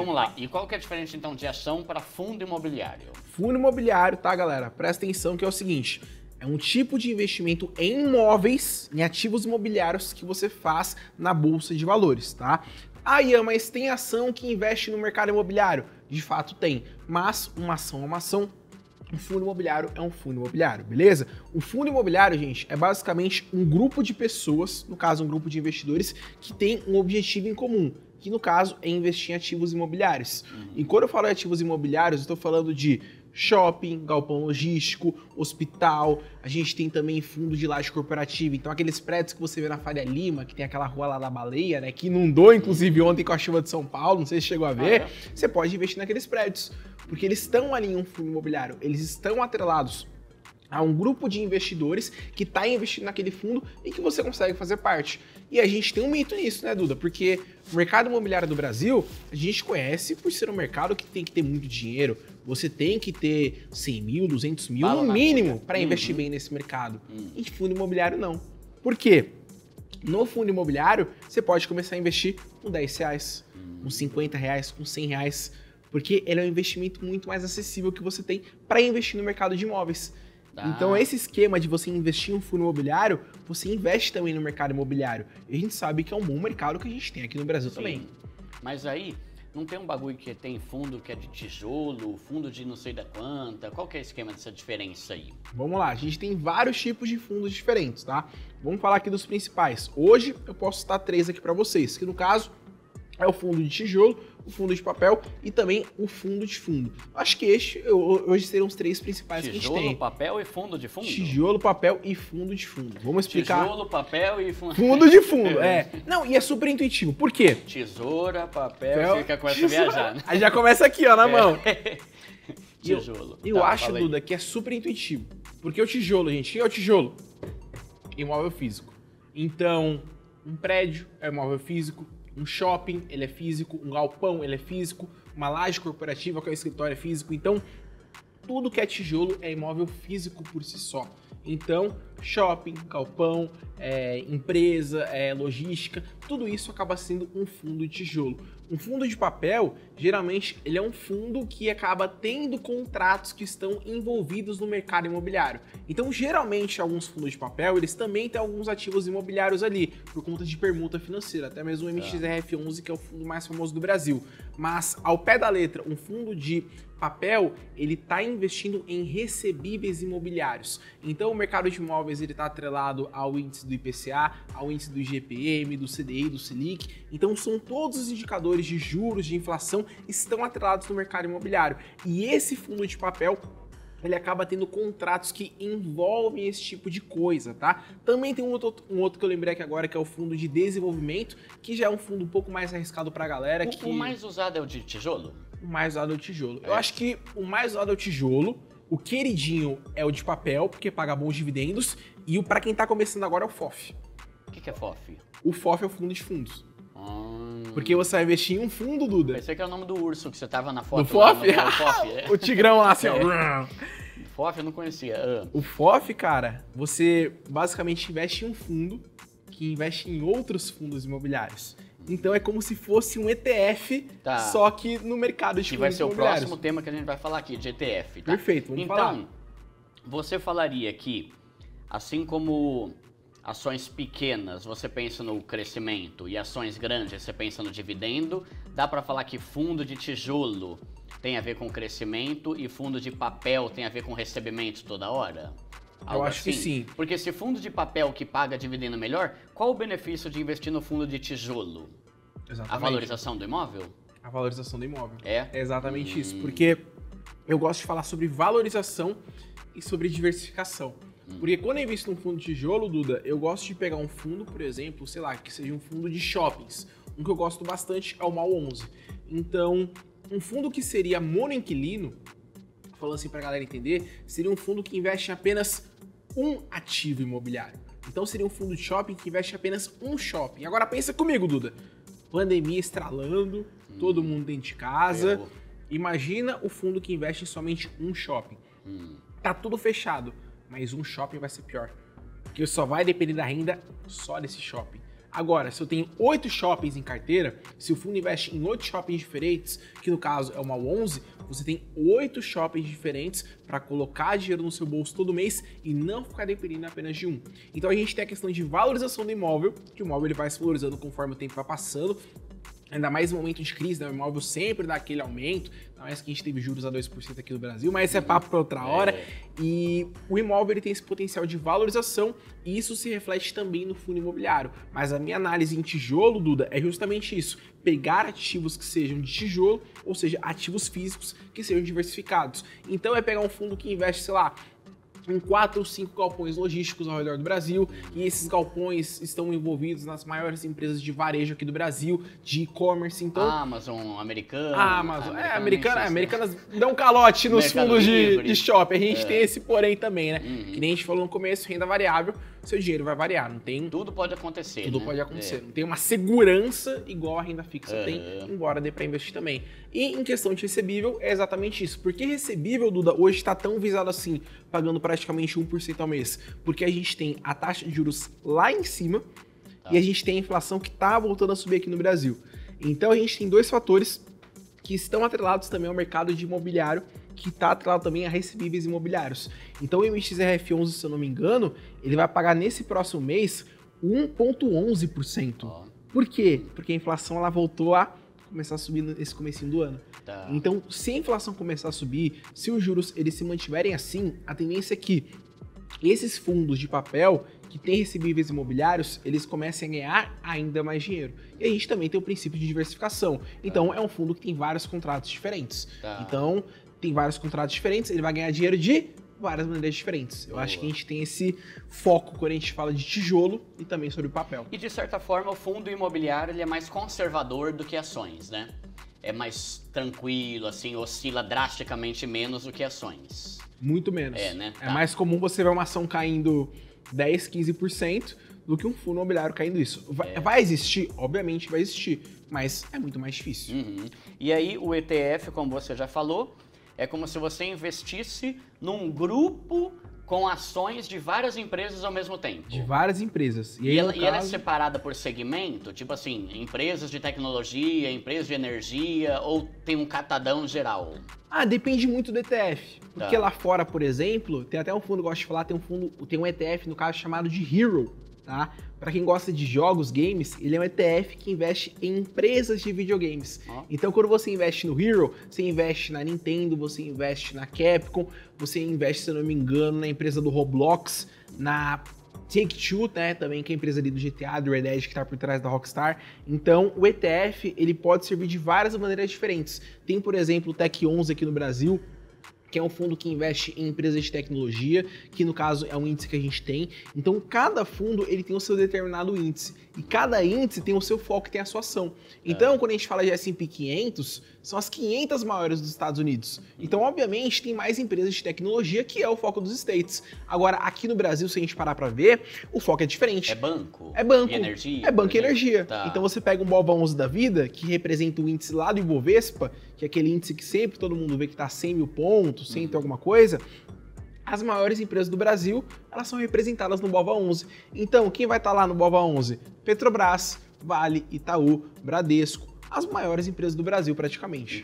vamos lá. E qual que é a diferença, então, de ação para fundo imobiliário? Fundo imobiliário, tá, galera? Presta atenção que é o seguinte. É um tipo de investimento em imóveis, em ativos imobiliários que você faz na Bolsa de Valores, tá? Ah, Ian, mas tem ação que investe no mercado imobiliário? De fato tem, mas uma ação é uma ação, um fundo imobiliário é um fundo imobiliário, beleza? O fundo imobiliário, gente, é basicamente um grupo de pessoas, no caso um grupo de investidores, que tem um objetivo em comum, que no caso é investir em ativos imobiliários. E quando eu falo em ativos imobiliários, eu estou falando de shopping, galpão logístico, hospital, a gente tem também fundo de laje corporativa, então aqueles prédios que você vê na Faria Lima, que tem aquela rua lá da Baleia, né, que inundou inclusive ontem com a chuva de São Paulo, não sei se chegou a ver, você pode investir naqueles prédios, porque eles estão ali em um fundo imobiliário, eles estão atrelados a um grupo de investidores que está investindo naquele fundo e que você consegue fazer parte. E a gente tem um mito nisso, né, Duda? Porque o mercado imobiliário do Brasil, a gente conhece por ser um mercado que tem que ter muito dinheiro. Você tem que ter 100 mil, 200 mil no mínimo para investir bem nesse mercado. Em fundo imobiliário, não. Por quê? No fundo imobiliário, você pode começar a investir com 10 reais, com 50 reais, com 100 reais, porque ele é um investimento muito mais acessível que você tem para investir no mercado de imóveis. Então, esse esquema de você investir em um fundo imobiliário, você investe também no mercado imobiliário. E a gente sabe que é um bom mercado que a gente tem aqui no Brasil também. Mas aí, não tem um bagulho que tem fundo que é de tijolo, fundo de não sei da quanta? Qual que é o esquema dessa diferença aí? Vamos lá, a gente tem vários tipos de fundos diferentes, tá? Vamos falar aqui dos principais. Hoje eu posso citar 3 aqui para vocês, que no caso é o fundo de tijolo, o fundo de papel e também o fundo de fundo. Acho que hoje seriam os 3 principais que a gente tem. Tijolo, papel e fundo de fundo? Tijolo, papel e fundo de fundo. Vamos explicar. Tijolo, papel e fundo. Fundo de fundo, é. Não, e é super intuitivo. Por quê? Tesoura, papel, você começa a viajar, né? Aí já começa aqui, ó, na mão. Tijolo. Eu acho, Duda, que é super intuitivo. Porque o tijolo, gente, o que é o tijolo? Imóvel físico. Então, um prédio é imóvel físico. Um shopping, ele é físico, um galpão, ele é físico, uma laje corporativa, que é um escritório físico. Então, tudo que é tijolo é imóvel físico por si só. Então, shopping, galpão, empresa, logística, tudo isso acaba sendo um fundo de tijolo. Um fundo de papel, geralmente, ele é um fundo que acaba tendo contratos que estão envolvidos no mercado imobiliário. Então, geralmente, alguns fundos de papel, eles também têm alguns ativos imobiliários ali, por conta de permuta financeira, até mesmo o MXRF11, que é o fundo mais famoso do Brasil. Mas, ao pé da letra, um fundo de papel, ele está investindo em recebíveis imobiliários. Então, o mercado de imóveis ele está atrelado ao índice do IPCA, ao índice do IGPM, do CDI, do Selic. Então, são todos os indicadores de juros, de inflação, estão atrelados no mercado imobiliário. E esse fundo de papel, ele acaba tendo contratos que envolvem esse tipo de coisa, tá? Também tem um outro que eu lembrei aqui agora, que é o fundo de desenvolvimento, que já é um fundo um pouco mais arriscado pra galera. O mais usado é o de tijolo? O mais usado é o tijolo. Eu acho que o mais usado é o tijolo, o queridinho é o de papel, porque paga bons dividendos, e pra quem tá começando agora é o FOF. O que é FOF? O FOF é o fundo de fundos. Porque você vai investir em um fundo, Duda. Pensei que era o nome do urso que você tava na foto. Do FOF? Lá, FOF, O tigrão lá, assim, ó. FOF eu não conhecia. O FOF, cara, você basicamente investe em um fundo que investe em outros fundos imobiliários. Então é como se fosse um ETF, só que no mercado de fundos imobiliários. Que vai ser o próximo tema que a gente vai falar aqui, de ETF. Tá? Perfeito, vamos falar. Então, você falaria que, assim como ações pequenas você pensa no crescimento e ações grandes você pensa no dividendo, dá para falar que fundo de tijolo tem a ver com crescimento e fundo de papel tem a ver com recebimento toda hora? Eu acho que sim. Porque se fundo de papel que paga dividendo melhor, qual o benefício de investir no fundo de tijolo? Exatamente. A valorização do imóvel? A valorização do imóvel. É exatamente isso. Porque eu gosto de falar sobre valorização e sobre diversificação. Porque quando eu invisto num fundo de tijolo, Duda, eu gosto de pegar um fundo, por exemplo, sei lá, que seja um fundo de shoppings. Um que eu gosto bastante é o MAL 11. Então, um fundo que seria monoinquilino, falando assim pra galera entender, seria um fundo que investe em apenas um ativo imobiliário. Então seria um fundo de shopping que investe em apenas um shopping. Agora pensa comigo, Duda. Pandemia estralando, todo mundo dentro de casa. Imagina o fundo que investe em somente um shopping. Tá tudo fechado, mas um shopping vai ser pior. Porque só vai depender da renda só desse shopping. Agora, se eu tenho 8 shoppings em carteira, se o fundo investe em 8 shoppings diferentes, que no caso é uma 11, você tem 8 shoppings diferentes para colocar dinheiro no seu bolso todo mês e não ficar dependendo apenas de um. Então a gente tem a questão de valorização do imóvel, que o imóvel ele vai se valorizando conforme o tempo vai passando. Ainda mais no momento de crise, né? O imóvel sempre dá aquele aumento, não é que a gente teve juros a 2% aqui no Brasil, mas esse é papo para outra hora. E o imóvel ele tem esse potencial de valorização e isso se reflete também no fundo imobiliário. Mas a minha análise em tijolo, Duda, é justamente isso. Pegar ativos que sejam de tijolo, ou seja, ativos físicos que sejam diversificados. Então é pegar um fundo que investe, sei lá, em 4 ou 5 galpões logísticos ao redor do Brasil, e esses galpões estão envolvidos nas maiores empresas de varejo aqui do Brasil, de e-commerce, então... Amazon, Americana... Americanas dão calote nos fundos de shopping, a gente tem esse porém também, né? Que nem a gente falou no começo, renda variável, seu dinheiro vai variar, não tem... Tudo pode acontecer, Tudo pode acontecer, não tem uma segurança igual a renda fixa tem, embora dê para investir também. E em questão de recebível, é exatamente isso. Por que recebível, Duda, hoje está tão visado assim, pagando praticamente 1% ao mês? Porque a gente tem a taxa de juros lá em cima e a gente tem a inflação que está voltando a subir aqui no Brasil. Então a gente tem dois fatores que estão atrelados também ao mercado de imobiliário, que está atrelado também a recebíveis imobiliários. Então o MXRF11, se eu não me engano, ele vai pagar nesse próximo mês 1,11%. Por quê? Porque a inflação ela voltou a começar a subir nesse comecinho do ano. Então, se a inflação começar a subir, se os juros eles se mantiverem assim, a tendência é que esses fundos de papel que têm recebíveis imobiliários, eles comecem a ganhar ainda mais dinheiro. E a gente também tem o princípio de diversificação. Então, é um fundo que tem vários contratos diferentes. Então, tem vários contratos diferentes, ele vai ganhar dinheiro de várias maneiras diferentes. Eu acho que a gente tem esse foco quando a gente fala de tijolo e também sobre o papel. E de certa forma, o fundo imobiliário ele é mais conservador do que ações, né? É mais tranquilo, assim, oscila drasticamente menos do que ações. Muito menos. Né? É mais comum você ver uma ação caindo 10, 15% do que um fundo imobiliário caindo isso. Vai existir? Obviamente vai existir, mas é muito mais difícil. E aí o ETF, como você já falou, é como se você investisse num grupo com ações de várias empresas ao mesmo tempo. De várias empresas. E ela é separada por segmento? Tipo assim, empresas de tecnologia, empresas de energia, ou tem um catadão geral? Depende muito do ETF. Porque lá fora, por exemplo, tem até um fundo, eu gosto de falar, tem um ETF, no caso, chamado de Hero, tá? Para quem gosta de jogos, games, ele é um ETF que investe em empresas de videogames. Então, quando você investe no Hero, você investe na Nintendo, você investe na Capcom, você investe, se eu não me engano, na empresa do Roblox, na Take-Two, né, também, que é a empresa ali do GTA, do Red Dead, que está por trás da Rockstar. Então, o ETF, ele pode servir de várias maneiras diferentes. Tem, por exemplo, o Tech11 aqui no Brasil, que é um fundo que investe em empresas de tecnologia, que no caso é um índice que a gente tem. Então, cada fundo ele tem o seu determinado índice. E cada índice tem o seu foco, tem a sua ação. Então, quando a gente fala de S&P 500, são as 500 maiores dos Estados Unidos. Então, obviamente, tem mais empresas de tecnologia, que é o foco dos States. Agora, aqui no Brasil, se a gente parar para ver, o foco é diferente. É banco? É banco. E energia? É banco e energia. Então, você pega um BOVA11 da vida, que representa o índice lá do Ibovespa, que é aquele índice que sempre todo mundo vê que está 100 mil pontos, 100 e alguma coisa. As maiores empresas do Brasil, elas são representadas no BOVA11. Então, quem vai estar lá no BOVA11? Petrobras, Vale, Itaú, Bradesco, as maiores empresas do Brasil praticamente.